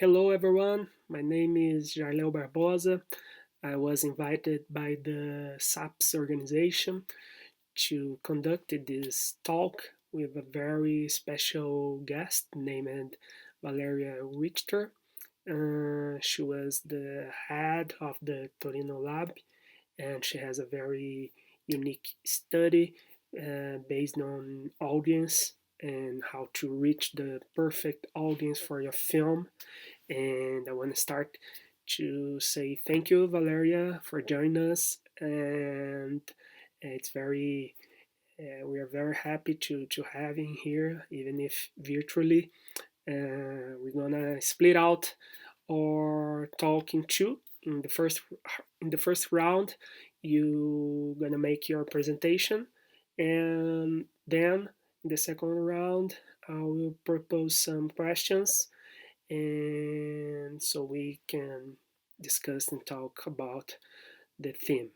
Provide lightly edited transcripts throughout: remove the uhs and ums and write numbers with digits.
Hello everyone, my name is Jailel Barbosa. I was invited by the SAPS organization to conduct this talk with a very special guest named Valeria Richter. She was the head of the Torino lab and she has a very unique study based on audience and how to reach the perfect audience for your film. And I want to start to say thank you, Valeria, for joining us. And it's very, we are very happy to have you here, even if virtually. We're gonna split out our talk in two. In the first round, you gonna make your presentation, and then in the second round, I will propose some questions and so we can discuss and talk about the theme.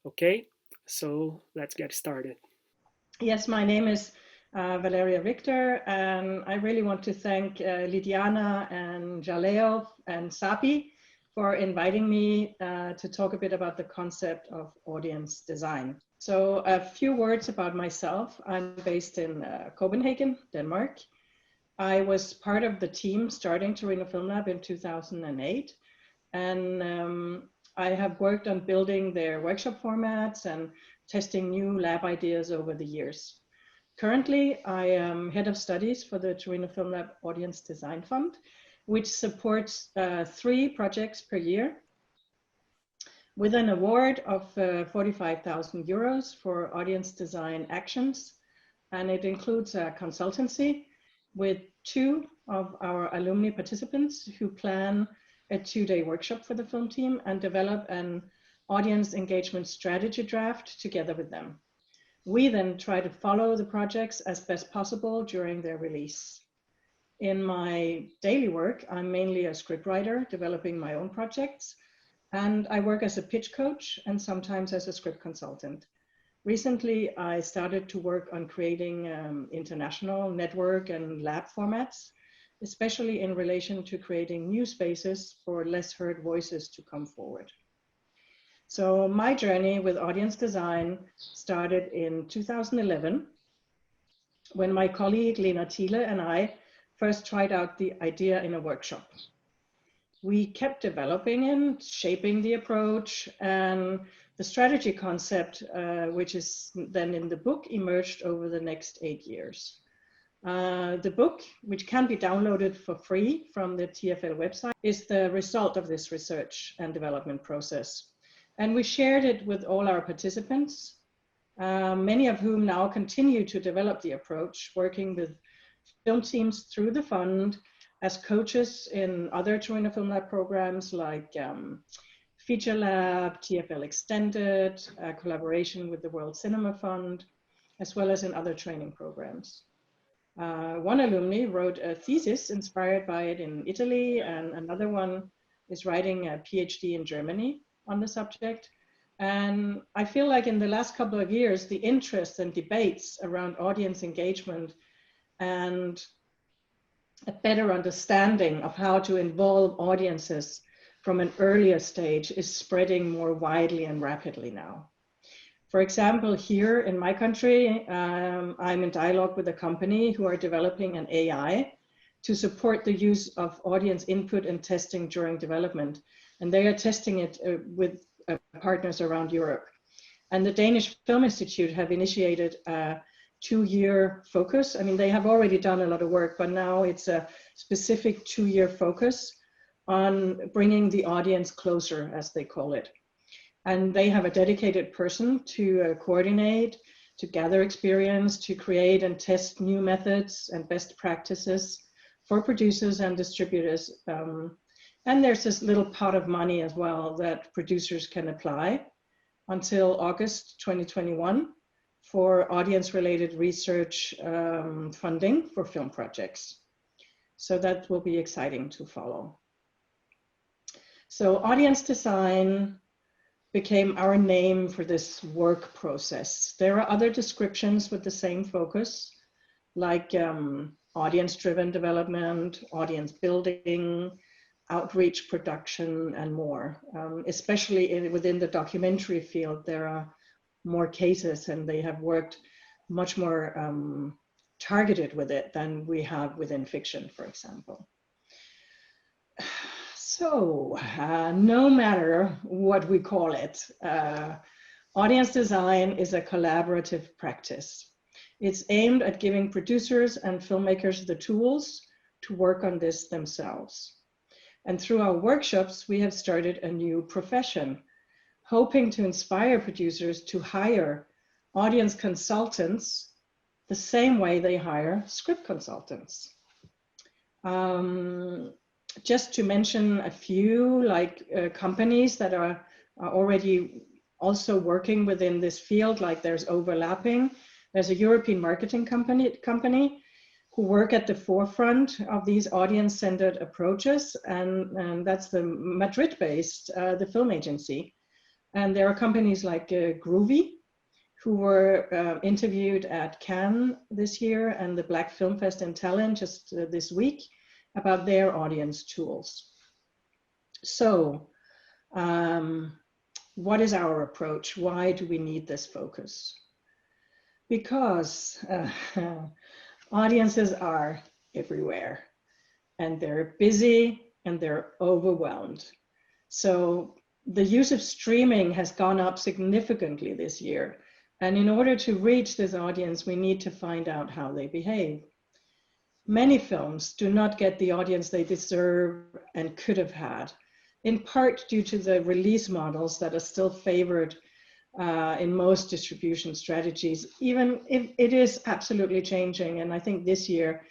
Okay, so let's get started. Yes, my name is Valeria Richter, and I really want to thank Lidiana and Jaleo and Sapi for inviting me to talk a bit about the concept of audience design. So a few words about myself. I'm based in Copenhagen, Denmark. I was part of the team starting Torino Film Lab in 2008, and I have worked on building their workshop formats and testing new lab ideas over the years. Currently, I am head of studies for the Torino Film Lab Audience Design Fund, which supports 3 projects per year with an award of 45,000 euros for audience design actions. And it includes a consultancy with 2 of our alumni participants who plan a 2-day workshop for the film team and develop an audience engagement strategy draft together with them. We then try to follow the projects as best possible during their release. In my daily work, I'm mainly a scriptwriter developing my own projects, and I work as a pitch coach and sometimes as a script consultant. Recently, I started to work on creating international network and lab formats, especially in relation to creating new spaces for less heard voices to come forward. So my journey with audience design started in 2011 when my colleague Lena Thiele and I first tried out the idea in a workshop. We kept developing and shaping the approach, and the strategy concept, which is then in the book, emerged over the next 8 years. The book, which can be downloaded for free from the TFL website, is the result of this research and development process. And we shared it with all our participants, many of whom now continue to develop the approach, working with film teams through the fund, as coaches in other Torino Film Lab programs like Feature Lab, TFL Extended, collaboration with the World Cinema Fund, as well as in other training programs. One alumni wrote a thesis inspired by it in Italy, and another one is writing a PhD in Germany on the subject. And I feel like in the last couple of years, the interest and debates around audience engagement and a better understanding of how to involve audiences from an earlier stage is spreading more widely and rapidly now. For example, here in my country, I'm in dialogue with a company who are developing an AI to support the use of audience input and testing during development. And they are testing it with partners around Europe. And the Danish Film Institute have initiated a 2-year focus. I mean, they have already done a lot of work, but now it's a specific 2-year focus on bringing the audience closer, as they call it. And they have a dedicated person to coordinate, to gather experience, to create and test new methods and best practices for producers and distributors. And there's this little pot of money as well that producers can apply until August 2021 for audience-related research funding for film projects. So that will be exciting to follow. So audience design became our name for this work process. There are other descriptions with the same focus, like audience-driven development, audience building, outreach production and more. Especially within the documentary field, there are more cases and they have worked much more targeted with it than we have within fiction, for example. So no matter what we call it, audience design is a collaborative practice. It's aimed at giving producers and filmmakers the tools to work on this themselves. And through our workshops, we have started a new profession, hoping to inspire producers to hire audience consultants the same way they hire script consultants. Just to mention a few, like companies that are already also working within this field, like there's overlapping. There's a European marketing company who work at the forefront of these audience-centered approaches, and that's the Madrid-based, the film agency. And there are companies like Groovy, who were interviewed at Cannes this year and the Black Film Fest in Tallinn just this week about their audience tools. So, what is our approach? Why do we need this focus? Because audiences are everywhere and they're busy and they're overwhelmed. So the use of streaming has gone up significantly this year. And in order to reach this audience, we need to find out how they behave. Many films do not get the audience they deserve and could have had, in part due to the release models that are still favored in most distribution strategies, even if it is absolutely changing. And I think this year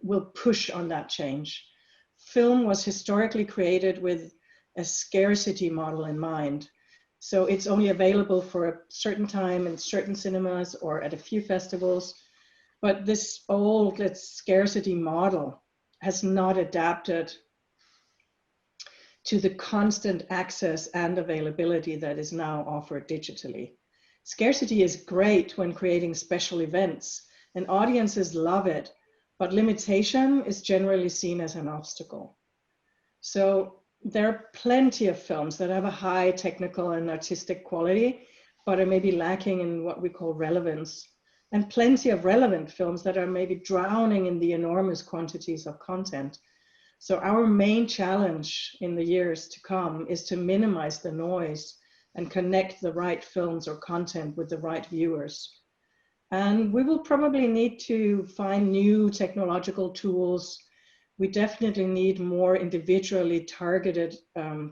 will push on that change. Film was historically created with a scarcity model in mind. So it's only available for a certain time in certain cinemas or at a few festivals. But this old scarcity model has not adapted to the constant access and availability that is now offered digitally. Scarcity is great when creating special events, and audiences love it, but limitation is generally seen as an obstacle. So there are plenty of films that have a high technical and artistic quality, but are maybe lacking in what we call relevance, and plenty of relevant films that are maybe drowning in the enormous quantities of content. So our main challenge in the years to come is to minimize the noise and connect the right films or content with the right viewers. And we will probably need to find new technological tools. We definitely need more individually targeted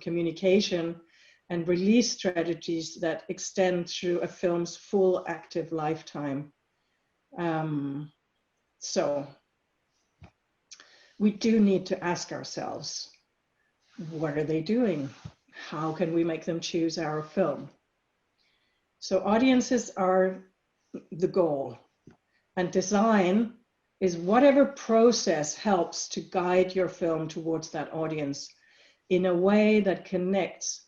communication and release strategies that extend through a film's full active lifetime. So we do need to ask ourselves, what are they doing? How can we make them choose our film? So audiences are the goal, and design is whatever process helps to guide your film towards that audience in a way that connects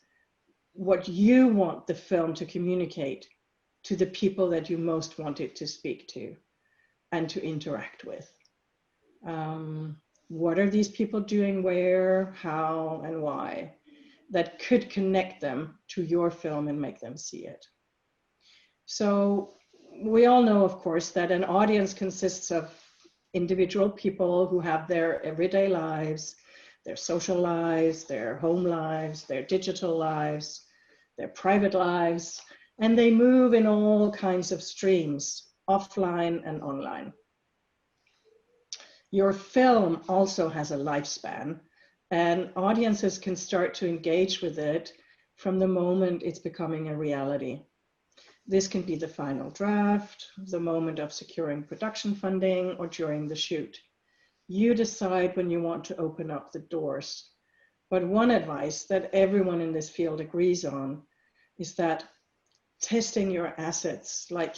what you want the film to communicate to the people that you most want it to speak to and to interact with. What are these people doing, where, how, and why, that could connect them to your film and make them see it? So we all know, of course, that an audience consists of individual people who have their everyday lives, their social lives, their home lives, their digital lives, their private lives, and they move in all kinds of streams, offline and online. Your film also has a lifespan, and audiences can start to engage with it from the moment it's becoming a reality. This can be the final draft, the moment of securing production funding, or during the shoot. You decide when you want to open up the doors. But one advice that everyone in this field agrees on is that testing your assets, like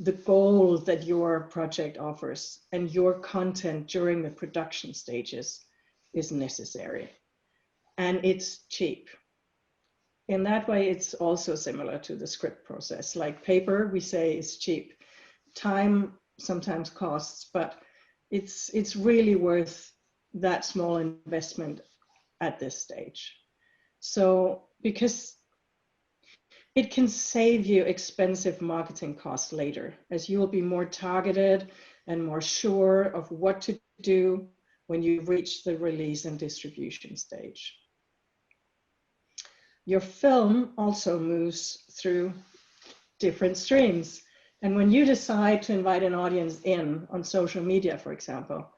the goal that your project offers and your content during the production stages, is necessary. And it's cheap. In that way, it's also similar to the script process. Like paper, we say is cheap. Time sometimes costs, but it's really worth that small investment at this stage. So, because it can save you expensive marketing costs later, as you will be more targeted and more sure of what to do when you reach the release and distribution stage. Your film also moves through different streams. And when you decide to invite an audience in on social media, for example,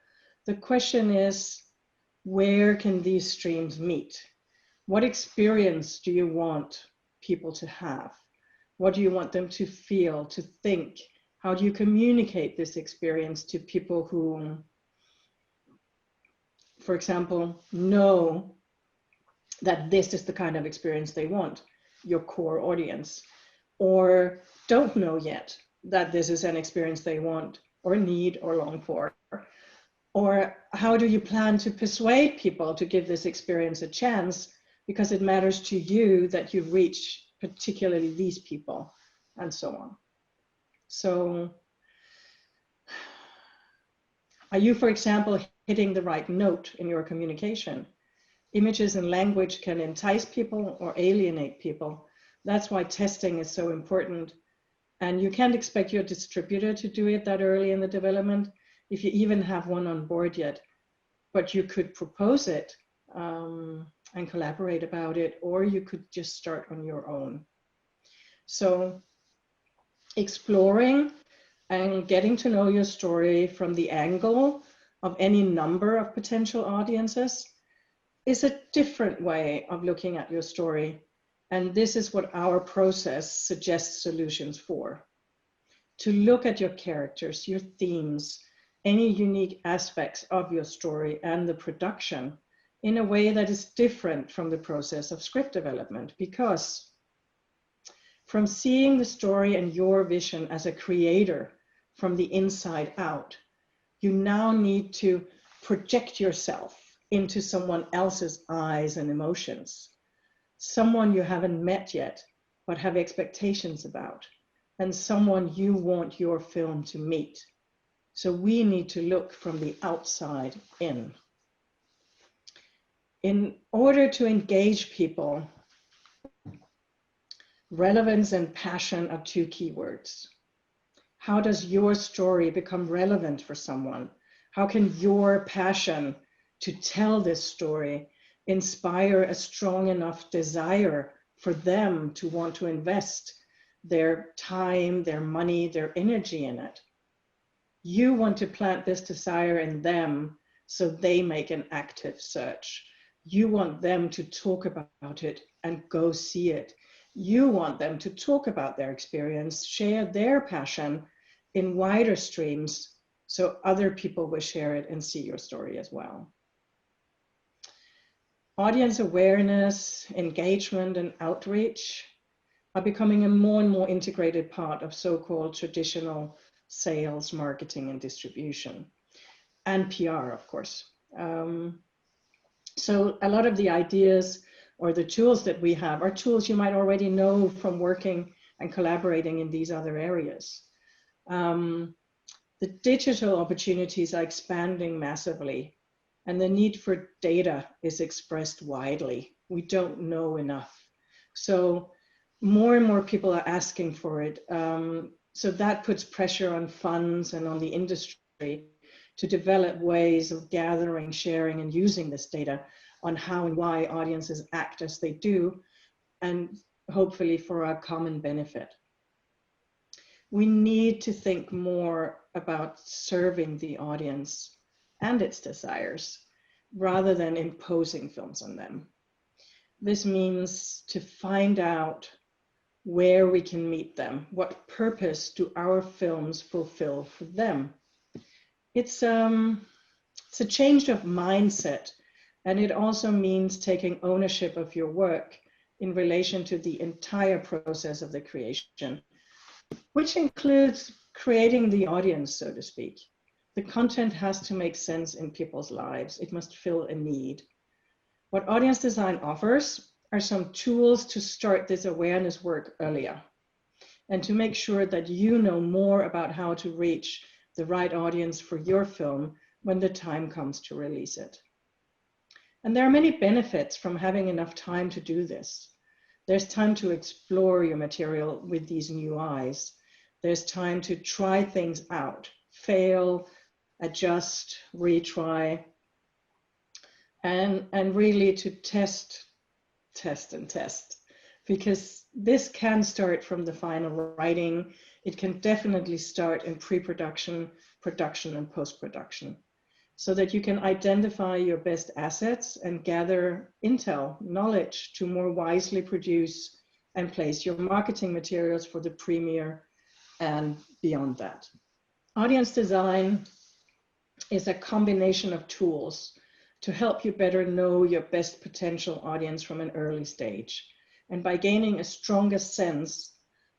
the question is, where can these streams meet? What experience do you want people to have? What do you want them to feel, to think? How do you communicate this experience to people who, for example, know that this is the kind of experience they want, your core audience, or don't know yet that this is an experience they want or need or long for? Or how do you plan to persuade people to give this experience a chance, because it matters to you that you reach particularly these people, and so on. So are you, for example, hitting the right note in your communication? Images and language can entice people or alienate people. That's why testing is so important. And you can't expect your distributor to do it that early in the development, if you even have one on board yet. But you could propose it and collaborate about it, or you could just start on your own. So exploring and getting to know your story from the angle of any number of potential audiences is a different way of looking at your story. And this is what our process suggests solutions for. To look at your characters, your themes, any unique aspects of your story and the production in a way that is different from the process of script development. Because from seeing the story and your vision as a creator from the inside out, you now need to project yourself into someone else's eyes and emotions, someone you haven't met yet, but have expectations about, and someone you want your film to meet. So we need to look from the outside in. In order to engage people, relevance and passion are two keywords. How does your story become relevant for someone? How can your passion to tell this story inspire a strong enough desire for them to want to invest their time, their money, their energy in it? You want to plant this desire in them so they make an active search. You want them to talk about it and go see it. You want them to talk about their experience, share their passion in wider streams so other people will share it and see your story as well. Audience awareness, engagement, and outreach are becoming a more and more integrated part of so-called traditional sales, marketing, and distribution, and PR, of course. So a lot of the ideas or the tools that we have are tools you might already know from working and collaborating in these other areas. The digital opportunities are expanding massively, and the need for data is expressed widely. We don't know enough. So more and more people are asking for it. So that puts pressure on funds and on the industry to develop ways of gathering, sharing, and using this data on how and why audiences act as they do, and hopefully for our common benefit. We need to think more about serving the audience and its desires rather than imposing films on them. This means to find out where we can meet them. What purpose do our films fulfill for them? It's a change of mindset, and it also means taking ownership of your work in relation to the entire process of the creation, which includes creating the audience, so to speak. The content has to make sense in people's lives. It must fill a need. What audience design offers are some tools to start this awareness work earlier and to make sure that you know more about how to reach the right audience for your film when the time comes to release it. And there are many benefits from having enough time to do this. There's time to explore your material with these new eyes. There's time to try things out, fail, adjust, retry, and really to test, because this can start from the final writing. It can definitely start in pre-production, production, and post-production, so that you can identify your best assets and gather intel, knowledge to more wisely produce and place your marketing materials for the premiere and beyond that. Audience design is a combination of tools to help you better know your best potential audience from an early stage, and by gaining a stronger sense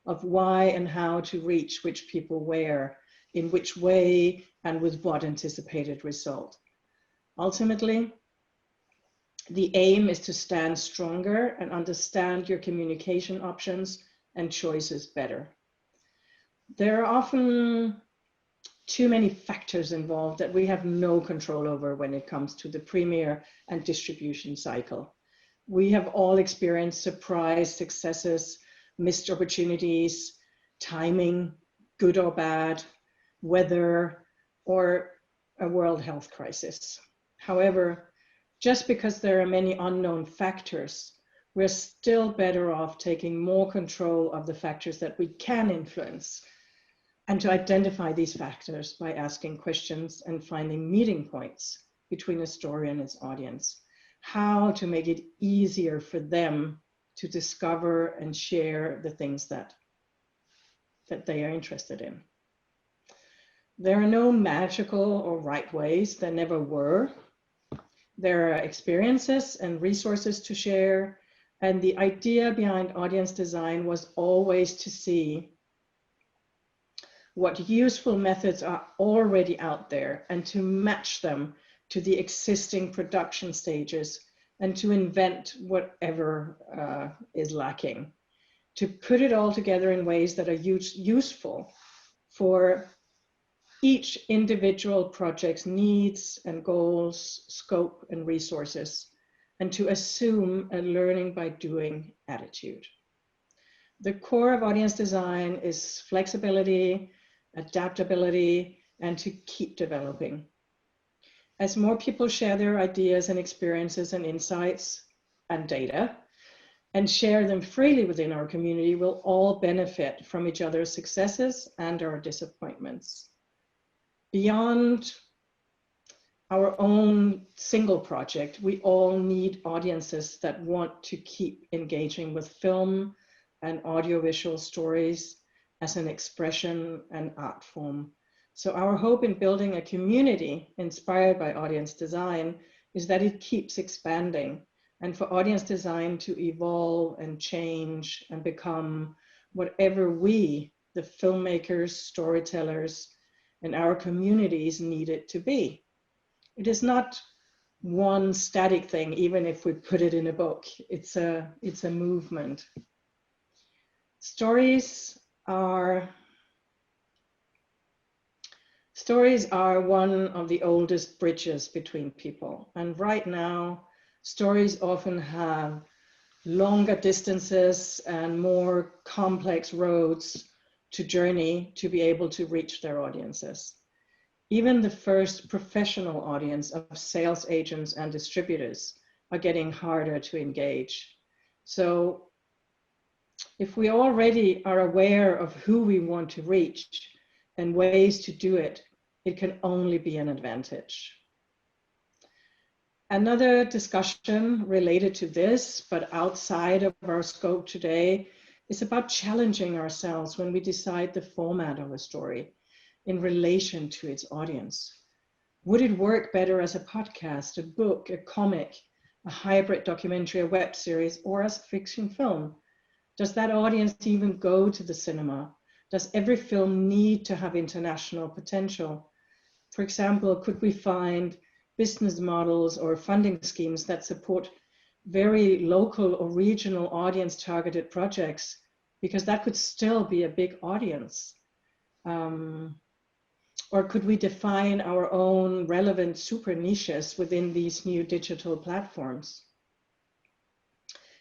of why and how to reach which people where, in which way, and with what anticipated result. Ultimately, the aim is to stand stronger and understand your communication options and choices better. There are often too many factors involved that we have no control over when it comes to the premiere and distribution cycle. We have all experienced surprise successes, missed opportunities, timing, good or bad, weather, or a world health crisis. However, just because there are many unknown factors, we're still better off taking more control of the factors that we can influence, and to identify these factors by asking questions and finding meeting points between a story and its audience. How to make it easier for them to discover and share the things that they are interested in. There are no magical or right ways, there never were. There are experiences and resources to share, and the idea behind audience design was always to see what useful methods are already out there and to match them to the existing production stages and to invent whatever is lacking, to put it all together in ways that are useful for each individual project's needs and goals, scope and resources, and to assume a learning by doing attitude. The core of audience design is flexibility, adaptability, and to keep developing. As more people share their ideas and experiences and insights and data and share them freely within our community, we'll all benefit from each other's successes and our disappointments. Beyond our own single project, we all need audiences that want to keep engaging with film and audiovisual stories as an expression and art form. So our hope in building a community inspired by audience design is that it keeps expanding, and for audience design to evolve and change and become whatever we, the filmmakers, storytellers, and our communities need it to be. It is not one static thing, even if we put it in a book. It's a movement. Stories are one of the oldest bridges between people. And right now, stories often have longer distances and more complex roads to journey to be able to reach their audiences. Even the first professional audience of sales agents and distributors are getting harder to engage. So if we already are aware of who we want to reach and ways to do it, it can only be an advantage. Another discussion related to this, but outside of our scope today, is about challenging ourselves when we decide the format of a story in relation to its audience. Would it work better as a podcast, a book, a comic, a hybrid documentary, a web series, or as a fiction film? Does that audience even go to the cinema? Does every film need to have international potential? For example, could we find business models or funding schemes that support very local or regional audience targeted projects? Because that could still be a big audience. Or could we define our own relevant super niches within these new digital platforms?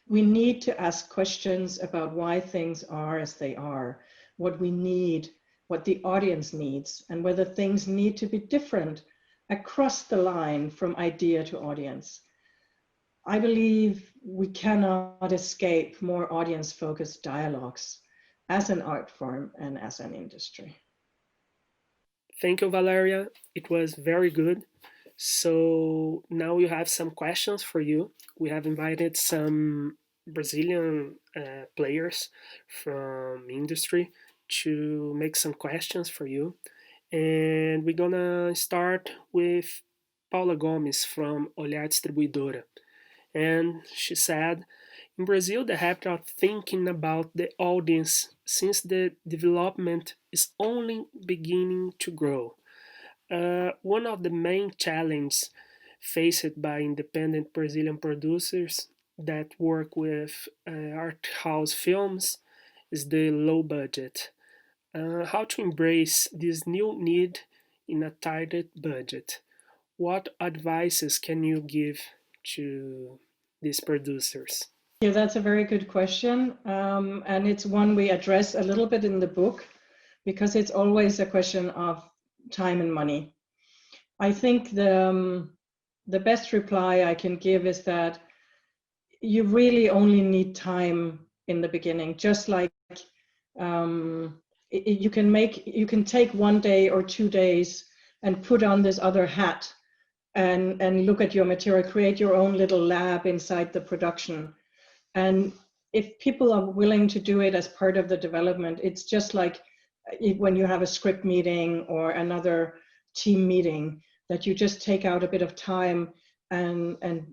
We need to ask questions about why things are as they are, what we need, what the audience needs, and whether things need to be different across the line from idea to audience. I believe we cannot escape more audience-focused dialogues as an art form and as an industry. Thank you, Valeria. It was very good. So now we have some questions for you. We have invited some Brazilian players from industry to make some questions for you. And we're gonna start with Paula Gomes from Olhar Distribuidora. And she said, in Brazil, the habit of thinking about the audience since the development is only beginning to grow. One of the main challenges faced by independent Brazilian producers that work with art house films is the low budget. How to embrace this new need in a tighter budget? What advices can you give to these producers? Yeah, that's a very good question. And it's one we address a little bit in the book because it's always a question of time and money. I think the best reply I can give is that you really only need time in the beginning, just like you can take 1 day or 2 days and put on this other hat and look at your material, create your own little lab inside the production. And if people are willing to do it as part of the development, it's just like when you have a script meeting or another team meeting, that you just take out a bit of time and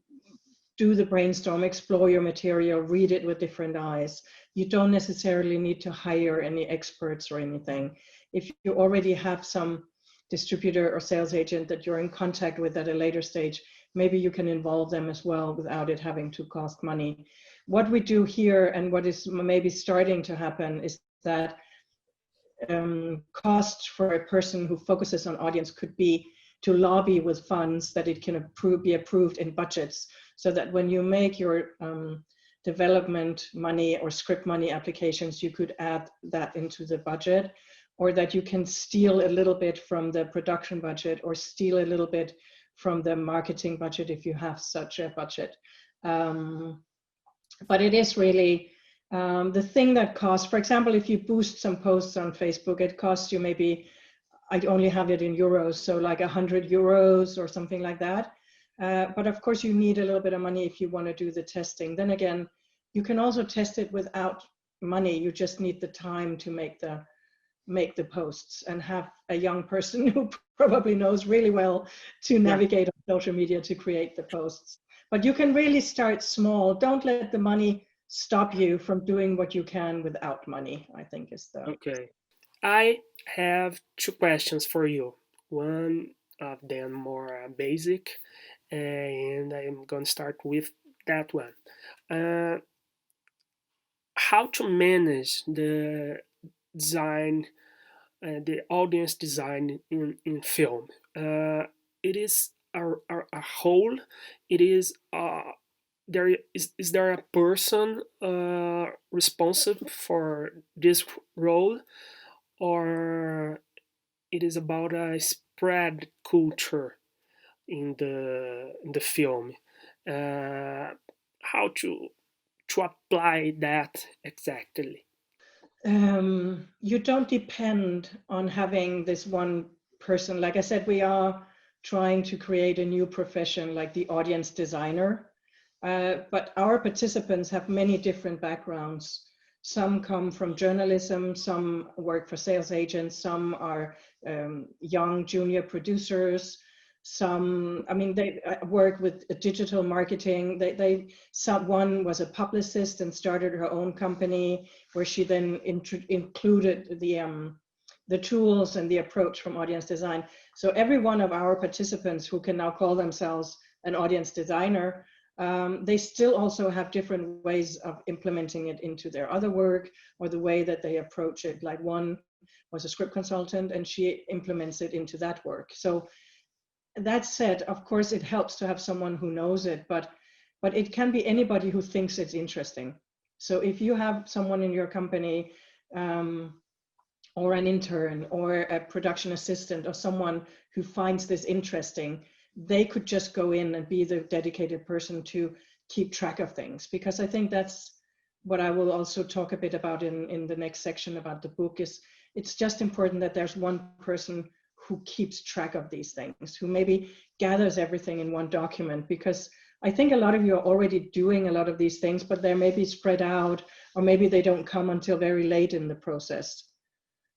do the brainstorm, explore your material, read it with different eyes. You don't necessarily need to hire any experts or anything. If you already have some distributor or sales agent that you're in contact with at a later stage, maybe you can involve them as well without it having to cost money. What we do here and what is maybe starting to happen is that cost for a person who focuses on audience could be to lobby with funds that it can be approved in budgets, so that when you make your development money or script money applications, you could add that into the budget, or that you can steal a little bit from the production budget or steal a little bit from the marketing budget if you have such a budget. But it is really the thing that costs, for example, if you boost some posts on Facebook, it costs you maybe, I only have it in euros, so like 100 euros or something like that. But of course you need a little bit of money if you want to do the testing. Then again, you can also test it without money. You just need the time to make the posts and have a young person who probably knows really well to navigate on social media to create the posts. But you can really start small. Don't let the money stop you from doing what you can without money, I think is the... Okay. I have two questions for you. One of them more basic, and I'm going to start with that one. How to manage the design, the audience design in film? It is a whole. It is is there a person responsible for this role, or it is about a spread culture in the film? How to apply that exactly? You don't depend on having this one person. Like I said, we are trying to create a new profession like the audience designer. But our participants have many different backgrounds. Some come from journalism, some work for sales agents, some are young junior producers, some, I mean, they work with digital marketing. One was a publicist and started her own company where she then included the tools and the approach from audience design. So every one of our participants who can now call themselves an audience designer, they still also have different ways of implementing it into their other work or the way that they approach it. Like one was a script consultant, and she implements it into that work. So that said, of course, it helps to have someone who knows it, but it can be anybody who thinks it's interesting. So if you have someone in your company, or an intern or a production assistant or someone who finds this interesting, they could just go in and be the dedicated person to keep track of things. Because I think that's what I will also talk a bit about in the next section about the book. Is it's just important that there's one person who keeps track of these things, who maybe gathers everything in one document, because I think a lot of you are already doing a lot of these things, but they're maybe spread out, or maybe they don't come until very late in the process.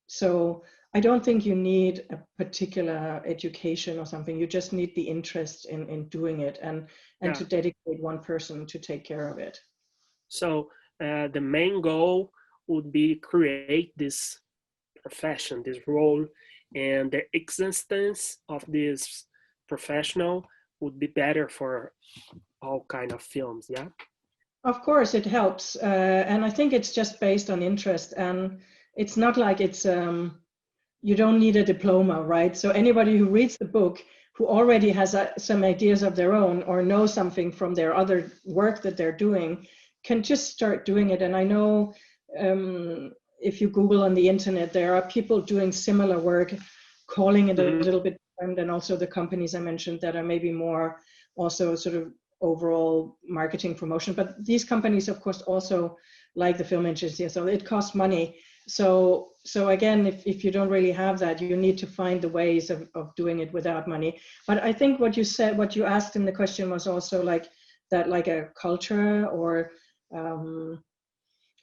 So I don't think you need a particular education or something. You just need the interest in doing it, and to dedicate one person to take care of it. So the main goal would be create this profession, this role, and the existence of this professional would be better for all kind of films, yeah? Of course, it helps. And I think it's just based on interest. And it's not like it's, you don't need a diploma, right? So anybody who reads the book, who already has some ideas of their own or knows something from their other work that they're doing, can just start doing it. And I know if you Google on the internet, there are people doing similar work, calling it a little bit different, and also the companies I mentioned that are maybe more also sort of overall marketing promotion. But these companies, of course, also like the film agency, so it costs money. So again, if you don't really have that, you need to find the ways of doing it without money. But I think what you said, what you asked in the question was also like that, like a culture or,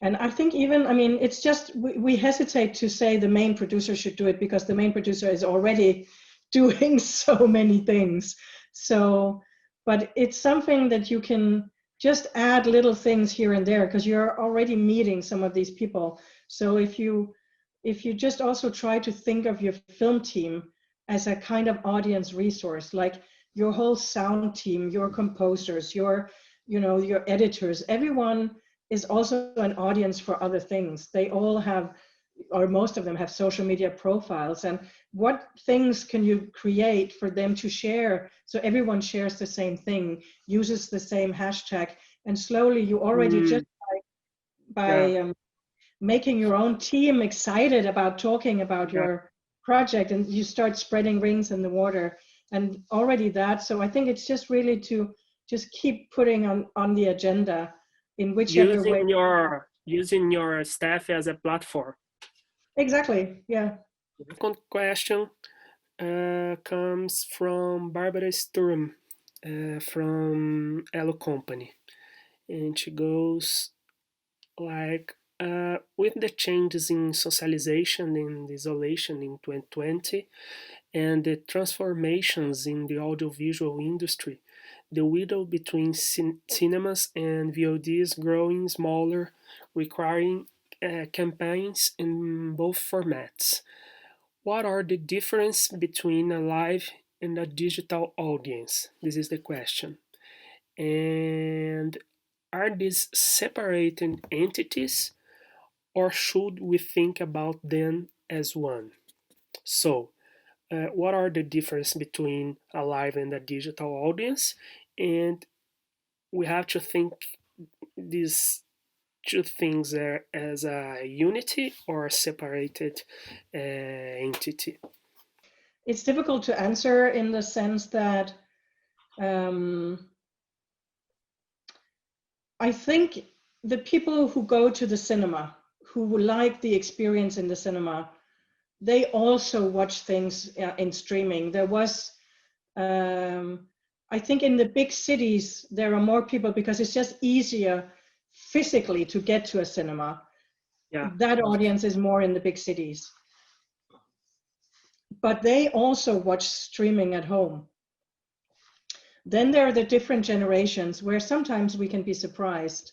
and I think even, I mean, it's just, we hesitate to say the main producer should do it because the main producer is already doing so many things. So, but it's something that you can just add little things here and there because you're already meeting some of these people. So if you just also try to think of your film team as a kind of audience resource, like your whole sound team, your composers, your editors, everyone is also an audience for other things. They all have, or most of them have, social media profiles. And what things can you create for them to share so everyone shares the same thing, uses the same hashtag, and slowly you already just by making your own team excited about talking about your project, and you start spreading rings in the water and already that. So I think it's just really to just keep putting on the agenda in whichever way. Using your staff as a platform. Exactly, yeah. The second question comes from Barbara Sturm from Elo Company. And she goes like, with the changes in socialization and isolation in 2020 and the transformations in the audiovisual industry, the window between cinemas and VOD is growing smaller, requiring campaigns in both formats. What are the differences between a live and a digital audience? This is the question. And are these separated entities, or should we think about them as one? So, what are the differences between a live and a digital audience? And we have to think these two things as a unity or a separated entity. It's difficult to answer in the sense that I think the people who go to the cinema, who like the experience in the cinema, they also watch things in streaming. There was, I think in the big cities, there are more people because it's just easier physically to get to a cinema. Yeah. That audience is more in the big cities. But they also watch streaming at home. Then there are the different generations where sometimes we can be surprised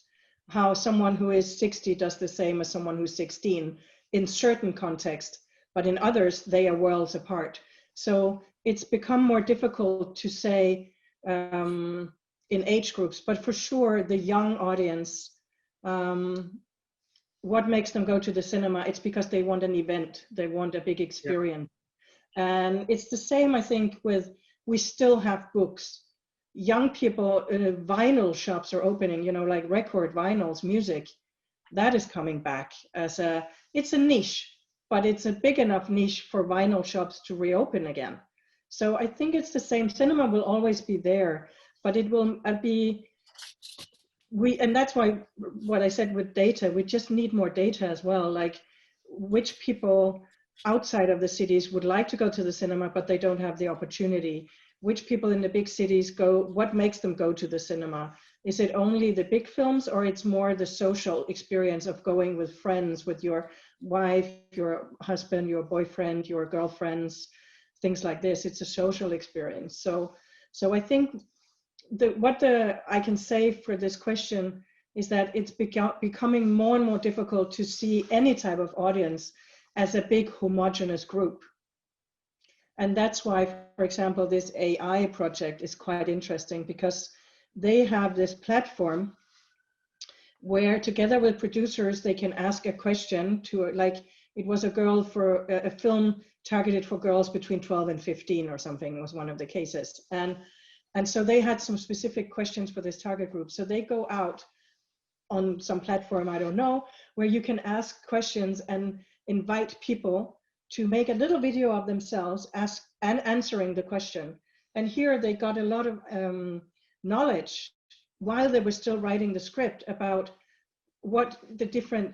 how someone who is 60 does the same as someone who's 16 in certain contexts, but in others, they are worlds apart. So it's become more difficult to say in age groups, but for sure, the young audience what makes them go to the cinema? It's because they want an event, they want a big experience. And it's the same, I think, with, we still have books. Young people, vinyl shops are opening, you know, like record vinyls, music. That is coming back as it's a niche, but it's a big enough niche for vinyl shops to reopen again. So I think it's the same. Cinema will always be there, but it will be, and that's why what I said with data, we just need more data as well, like which people outside of the cities would like to go to the cinema, but they don't have the opportunity. Which people in the big cities go, what makes them go to the cinema? Is it only the big films, or it's more the social experience of going with friends, with your wife, your husband, your boyfriend, your girlfriends, things like this? It's a social experience. So I think I can say for this question is that it's becoming more and more difficult to see any type of audience as a big homogeneous group. And that's why, for example, this AI project is quite interesting, because they have this platform where together with producers, they can ask a question to, like, it was a girl for a film targeted for girls between 12 and 15 or something was one of the cases. And so they had some specific questions for this target group. So they go out on some platform, I don't know, where you can ask questions and invite people to make a little video of themselves answering the question. And here they got a lot of knowledge while they were still writing the script about what the different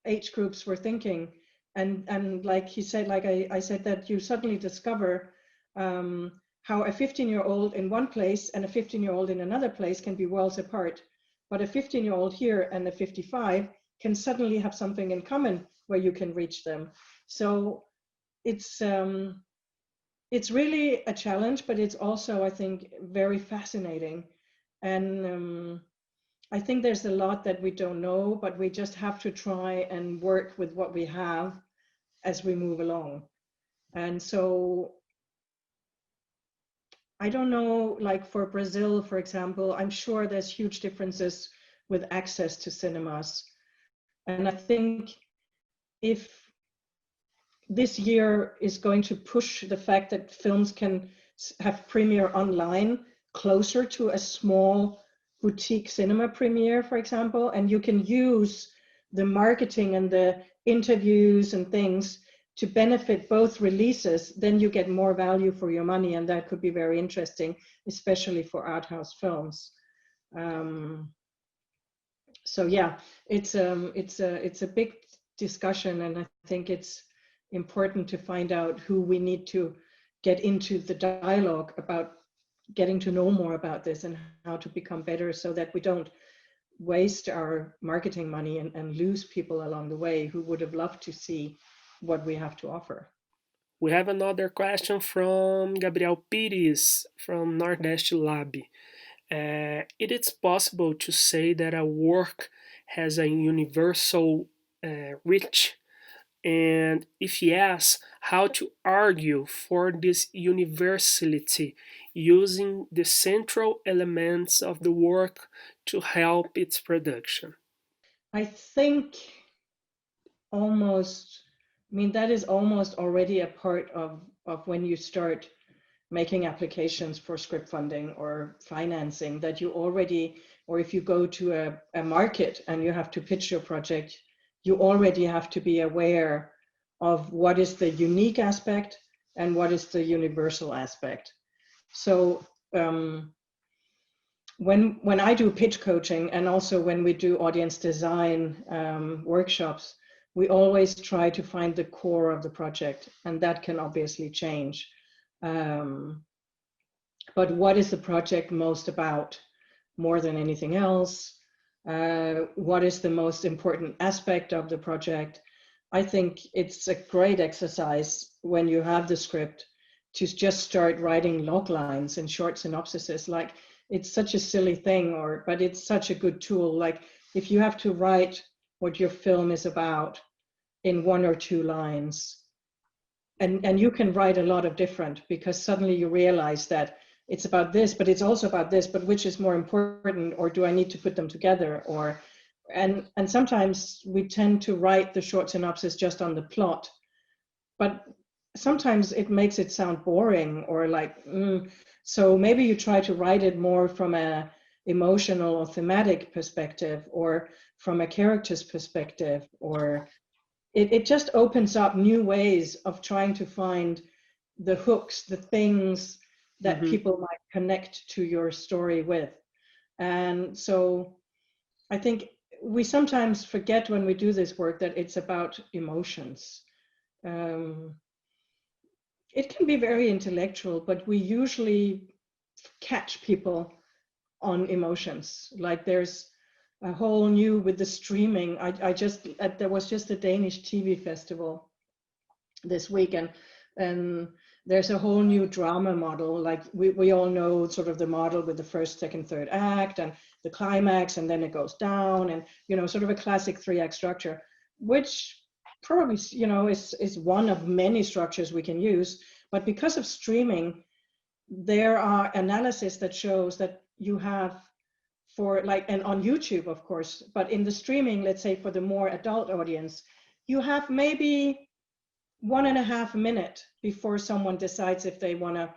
age groups were thinking. And like he said, like I said, that you suddenly discover how a 15-year-old in one place and a 15-year-old in another place can be worlds apart. But a 15-year-old here and a 55 can suddenly have something in common where you can reach them. So it's really a challenge, but it's also, I think, very fascinating. And I think there's a lot that we don't know, but we just have to try and work with what we have as we move along. And so I don't know, like for Brazil, for example, I'm sure there's huge differences with access to cinemas. And I think if this year is going to push the fact that films can have premiere online closer to a small boutique cinema premiere, for example, and you can use the marketing and the interviews and things to benefit both releases, then you get more value for your money, and that could be very interesting, especially for art house films. So yeah, it's a big discussion, and I think it's important to find out who we need to get into the dialogue about getting to know more about this and how to become better, so that we don't waste our marketing money and lose people along the way who would have loved to see what we have to offer. We have another question from Gabriel Pires from Nordeste Lab. It is possible to say that a work has a universal reach? And if yes, how to argue for this universality using the central elements of the work to help its production? I think that is almost already a part of when you start making applications for script funding or financing, that you already, or if you go to a market and you have to pitch your project, you already have to be aware of what is the unique aspect and what is the universal aspect. So when I do pitch coaching, and also when we do audience design workshops, we always try to find the core of the project, and that can obviously change. But what is the project most about more than anything else? What is the most important aspect of the project? I think it's a great exercise when you have the script to just start writing log lines and short synopsises. Like, it's such a silly thing, but it's such a good tool. Like, if you have to write what your film is about in 1 or 2 lines, and you can write a lot of different, because suddenly you realize that it's about this, but it's also about this, but which is more important, or do I need to put them together? Or and sometimes we tend to write the short synopsis just on the plot, but sometimes it makes it sound boring or like, so maybe you try to write it more from a emotional or thematic perspective, or from a character's perspective, or it just opens up new ways of trying to find the hooks, the things that people might connect to your story with. And so I think we sometimes forget when we do this work that it's about emotions. It can be very intellectual, but we usually catch people on emotions. Like there's a whole new, with the streaming, there was just a Danish TV festival this week, and there's a whole new drama model. Like we all know sort of the model with the first, second, third act and the climax, and then it goes down, and sort of a classic 3-act structure, which probably is one of many structures we can use. But because of streaming, there are analysis that shows that you have, for like, and on YouTube of course, but in the streaming, let's say for the more adult audience, you have maybe 1.5 minutes before someone decides if they want to,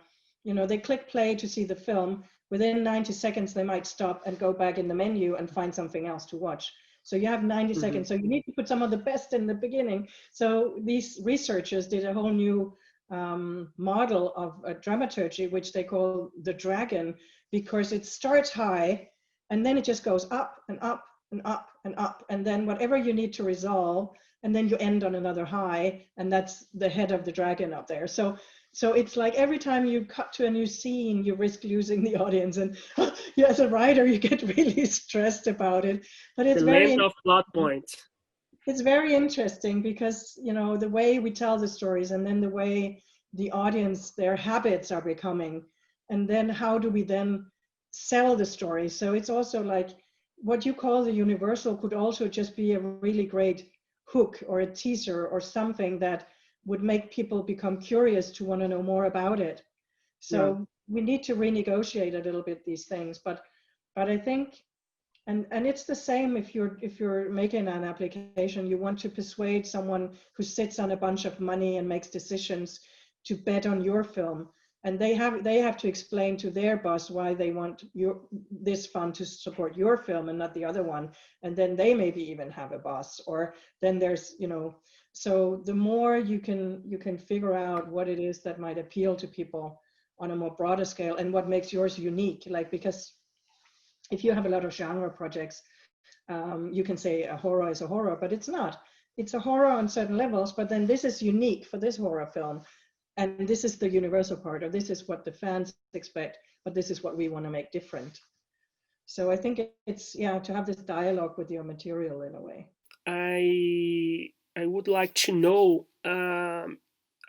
they click play to see the film. Within 90 seconds, they might stop and go back in the menu and find something else to watch. So you have 90 seconds. So you need to put some of the best in the beginning. So these researchers did a whole new model of dramaturgy, which they call the dragon, because it starts high and then it just goes up and up and up and up. And then whatever you need to resolve, and then you end on another high, and that's the head of the dragon up there. So it's like every time you cut to a new scene, you risk losing the audience, and as a writer, you get really stressed about it. But it's the length of plot points. It's very interesting because the way we tell the stories, and then the way the audience, their habits are becoming, and then how do we then sell the story? So it's also like what you call the universal could also just be a really great hook or a teaser or something that would make people become curious to want to know more about it. So we need to renegotiate a little bit these things, but I think, and it's the same if you're making an application, you want to persuade someone who sits on a bunch of money and makes decisions to bet on your film, and they have to explain to their boss why they want this fund to support your film and not the other one, and then they maybe even have a boss, or then there's so the more you can figure out what it is that might appeal to people on a more broader scale, and what makes yours unique. Like, because if you have a lot of genre projects, you can say a horror is a horror, but it's not. It's a horror on certain levels, but then this is unique for this horror film. And this is the universal part, or this is what the fans expect, but this is what we want to make different. So I think it's, to have this dialogue with your material in a way. I would like to know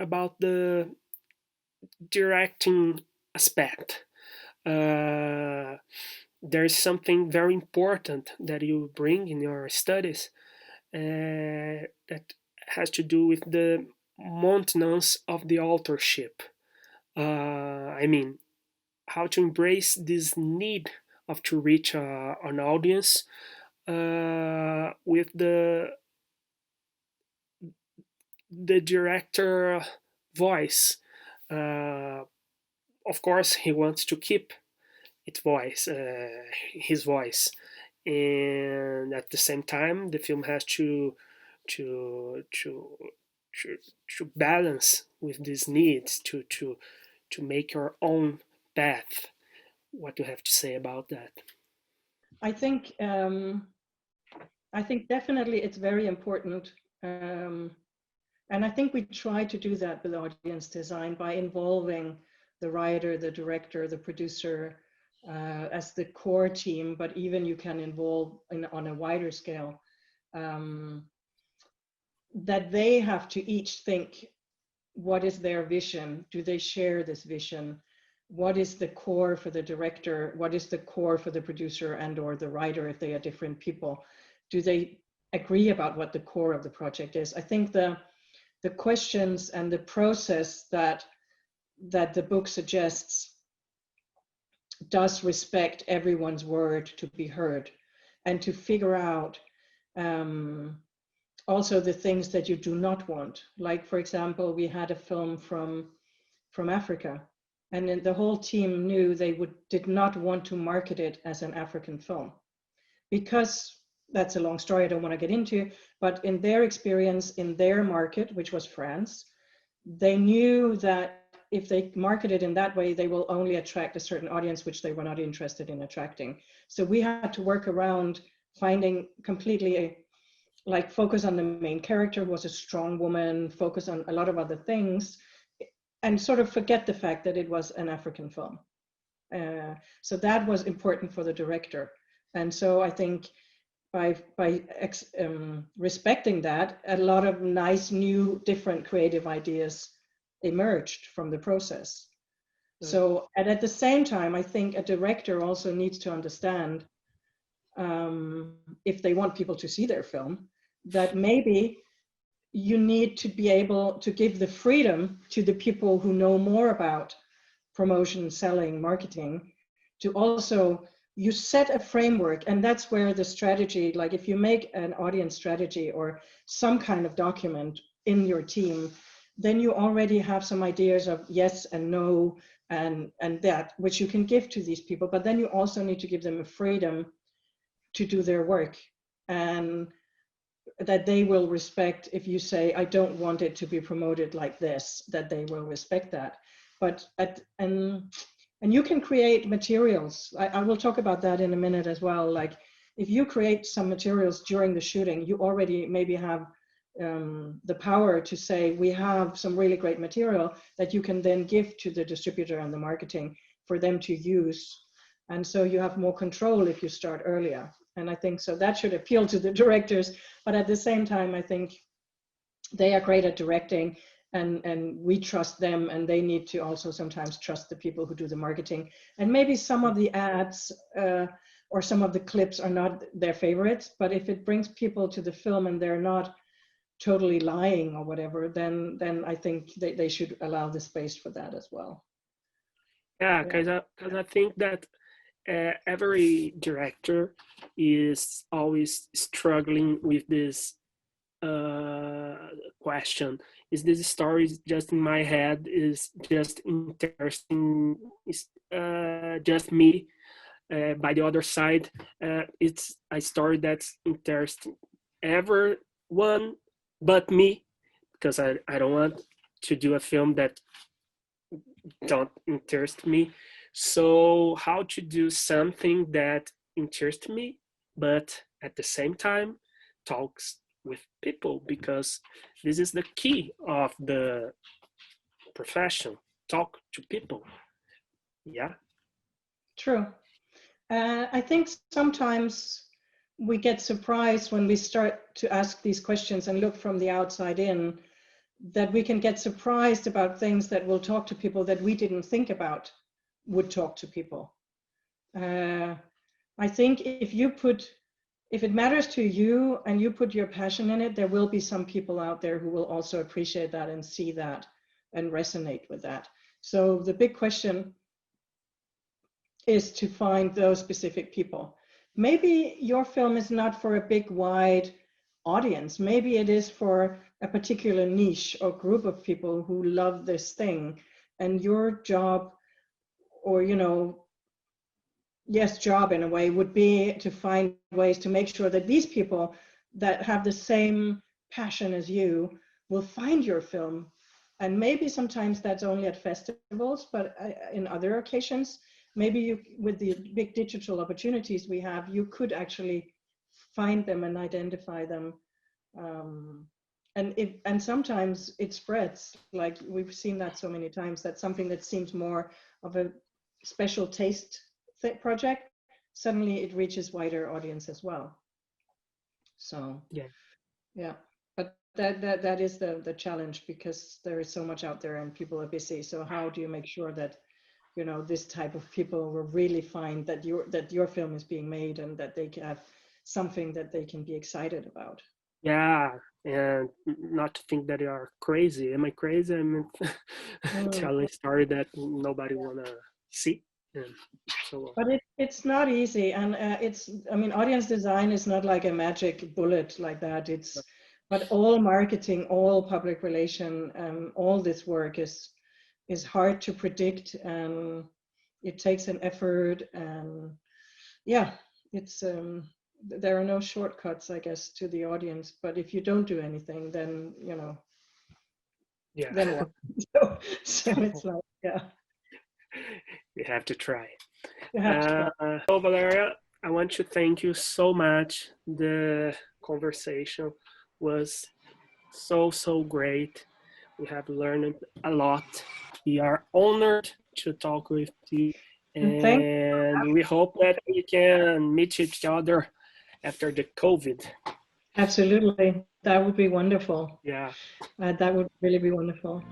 about the directing aspect. There's something very important that you bring in your studies that has to do with the maintenance of the authorship. I mean, how to embrace this need of to reach an audience with the director voice. Of course, he wants to keep his voice, and at the same time, the film has to balance with these needs to make your own path. What do you have to say about that? I think definitely it's very important, and I think we try to do that with audience design by involving the writer, the director, the producer as the core team, but even you can involve on a wider scale, that they have to each think, what is their vision? Do they share this vision? What is the core for the director? What is the core for the producer and or the writer if they are different people? Do they agree about what the core of the project is? I think the questions and the process that the book suggests does respect everyone's word to be heard, and to figure out Also the things that you do not want. Like, for example, we had a film from Africa, and then the whole team knew they did not want to market it as an African film, because that's a long story I don't want to get into, but in their experience, in their market, which was France, they knew that if they market it in that way, they will only attract a certain audience, which they were not interested in attracting. So we had to work around finding completely like focus on the main character who was a strong woman, focus on a lot of other things, and sort of forget the fact that it was an African film. So that was important for the director. And so I think by respecting that, a lot of nice, new, different creative ideas emerged from the process. So, and at the same time, I think a director also needs to understand, if they want people to see their film, that maybe you need to be able to give the freedom to the people who know more about promotion, selling, marketing, to also, you set a framework, and that's where the strategy, like if you make an audience strategy or some kind of document in your team, then you already have some ideas of yes and no and that, which you can give to these people, but then you also need to give them a freedom to do their work, and that they will respect if you say, I don't want it to be promoted like this, that they will respect that. But and you can create materials. I will talk about that in a minute as well. Like if you create some materials during the shooting, you already maybe have the power to say, we have some really great material that you can then give to the distributor and the marketing for them to use. And so you have more control if you start earlier. And I think so that should appeal to the directors, but at the same time, I think they are great at directing, and we trust them, and they need to also sometimes trust the people who do the marketing. And maybe some of the ads or some of the clips are not their favorites, but if it brings people to the film and they're not totally lying or whatever, then I think they should allow the space for that as well. Yeah, because I think that every director is always struggling with this question: is this story just in my head? Is just interesting? Is just me? By the other side, it's a story that's interesting everyone but me, because I don't want to do a film that don't interest me. So how to do something that interests me, but at the same time talks with people, because this is the key of the profession: talk to people. Yeah. True. I think sometimes we get surprised when we start to ask these questions and look from the outside in, that we can get surprised about things that will talk to people that we didn't think about would talk to people. I think if it matters to you and you put your passion in it, there will be some people out there who will also appreciate that and see that and resonate with that. So the big question is to find those specific people. Maybe your film is not for a big, wide audience. Maybe it is for a particular niche or group of people who love this thing. And your job, or, job in a way, would be to find ways to make sure that these people that have the same passion as you will find your film. And maybe sometimes that's only at festivals, but in other occasions, maybe you, with the big digital opportunities we have, you could actually find them and identify them. And sometimes it spreads. Like we've seen that so many times, that something that seems more of a special taste project, suddenly it reaches wider audience as well. So yeah. But that is the challenge, because there is so much out there and people are busy. So how do you make sure that this type of people will really find that your film is being made, and that they can have something that they can be excited about? Yeah, and not to think that you are crazy. Am I crazy? I'm telling a story that nobody wanna see. And so on. But it's not easy, and audience design is not like a magic bullet like that. But all marketing, all public relation, all this work is hard to predict, and it takes an effort, and yeah, it's there are no shortcuts, I guess, to the audience. But if you don't do anything, then Yeah. Then what? So it's like, yeah. You have to try. You have to try. So Valeria, I want to thank you so much. The conversation was so great. We have learned a lot. We are honored to talk with you, and we hope that we can meet each other after the COVID. Absolutely, that would be wonderful. Yeah, that would really be wonderful.